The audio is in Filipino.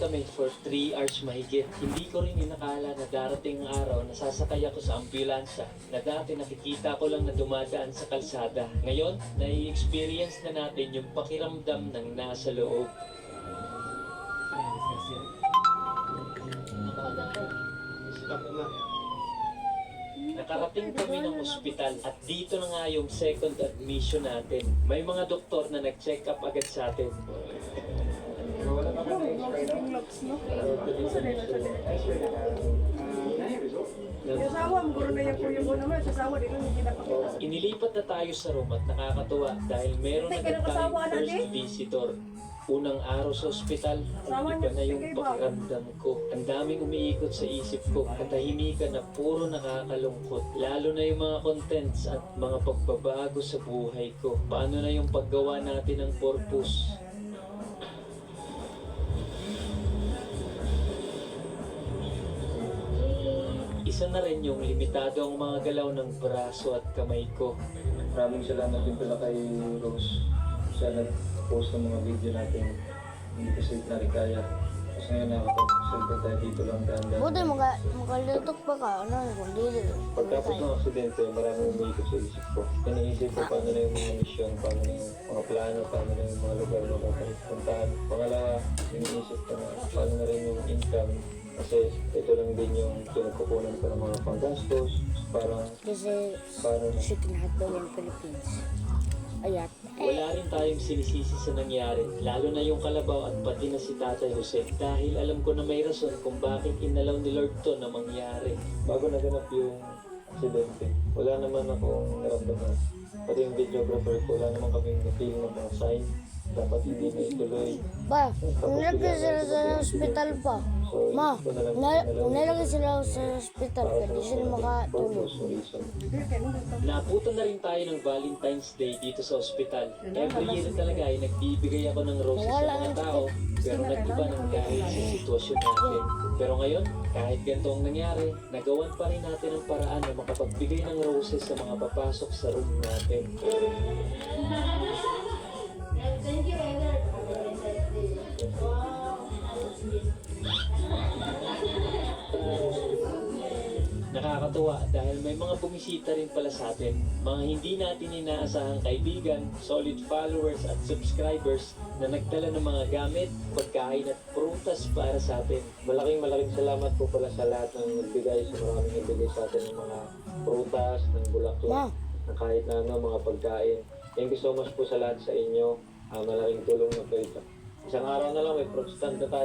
kami for 3 hours mahigit. Hindi ko rin inakala na darating ang araw na sasakay ako sa ambulansya na dati nakikita ko lang na dumadaan sa kalsada. Ngayon, nai-experience na natin yung pakiramdam ng nasa loob. Nakarating kami ng ospital at dito na nga yung second admission natin. May mga doktor na nag-check up agad sa atin. Inilipat na tayo sa room at nakakatuwa dahil meron na tayong first visitor. Unang araw sa ospital, iba na yung pakiramdam ko. Ang daming umiikot sa isip ko, katahimikan na puro nakakalungkot. Lalo na yung mga contents at mga pagbabago sa buhay ko. Paano na yung paggawa natin ng purpose? Isa na rin yung limitado ang mga galaw ng braso at kamay ko. Maraming salamat din pala kay Rose. Siya nag-post ng mga video natin. Hindi kasi na kaya. Kasi ngayon nakapag-selfie tayo dito lang dahan-dahan. Buti magalutok pa ka, ano, kundi Pagkapos ng aksidente, maraming umiikot sa isip ko. Iniisip ko paano na yung mga mission, paano na yung mga plano, paano na yung mga lugar na pupuntahan. Pangalawa, iniisip ko na paano na rin yung income. Kasi ito lang din yung pinagkukunan ko ng mga panggastos. Parang, kasi paano na. chicken hotdog in Philippines. Ayat. Wala rin tayong sinisisi sa nangyari, lalo na yung kalabaw at pati na si Tatay Jose. Dahil alam ko na may rason kung bakit inalaw ni Lord to na mangyari. Bago naganap yung aksidente, wala naman akong naramdaman. Pati yung videographer ko, wala naman kaming na-feel ng mga sign. Dapat hindi na ituloy. Ba, nilagay sila sa hospital pa. So, Ma, ito na lang nilagay sila sa hospital para kasi sa sila makatulog. purpose, reason. Naabutan na rin tayo ng Valentine's Day dito sa ospital. Every year talaga ay nagbibigay ako ng roses sa mga tao, pero nag-iba ng dahil sa sitwasyon natin. Pero ngayon, kahit ganito ang nangyari, nagawan pa rin natin ang paraan na makapagbigay ng roses sa mga papasok sa room natin. Nakakatuwa dahil may mga bumisita rin pala sa atin. Mga hindi natin inaasahang kaibigan, solid followers at subscribers na nagdala ng mga gamit, pagkain at prutas para sa atin. Malaking salamat po pala sa lahat ng nagbigay, sa maraming nagbigay sa atin ng mga prutas, ng bulaklak, na kahit na ano, mga pagkain. Thank you so much po sa lahat sa inyo. Malaking tulong na po ito. Isang araw na lang, may fruit stand na tayo.